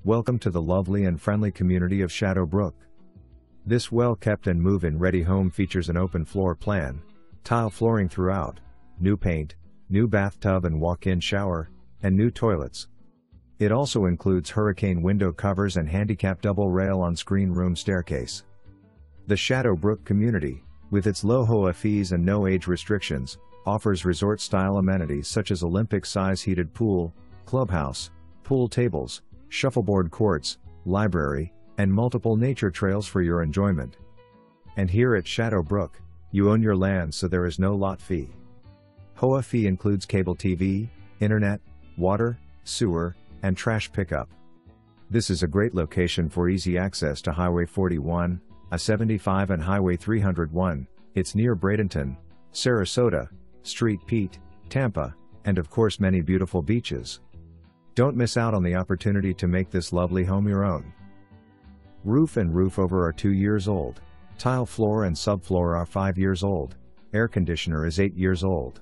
Welcome to the lovely and friendly community of Shadow Brook. This well-kept and move-in ready home features an open floor plan, tile flooring throughout, new paint, new bathtub and walk-in shower, and new toilets. It also includes hurricane window covers and handicap double rail on-screen room staircase. The Shadow Brook community, with its low HOA fees and no age restrictions, offers resort-style amenities such as Olympic-size heated pool, clubhouse, pool tables, shuffleboard courts, library, and multiple nature trails for your enjoyment. And here at Shadow Brook, you own your land, so there is no lot fee. HOA fee includes cable TV, internet, water, sewer, and trash pickup. This is a great location for easy access to Highway 41, I-75 and Highway 301. It's near Bradenton, Sarasota, St. Pete, Tampa, and of course many beautiful beaches. Don't miss out on the opportunity to make this lovely home your own. Roof and roof over are 2 years old, tile floor and subfloor are 5 years old, air conditioner is 8 years old.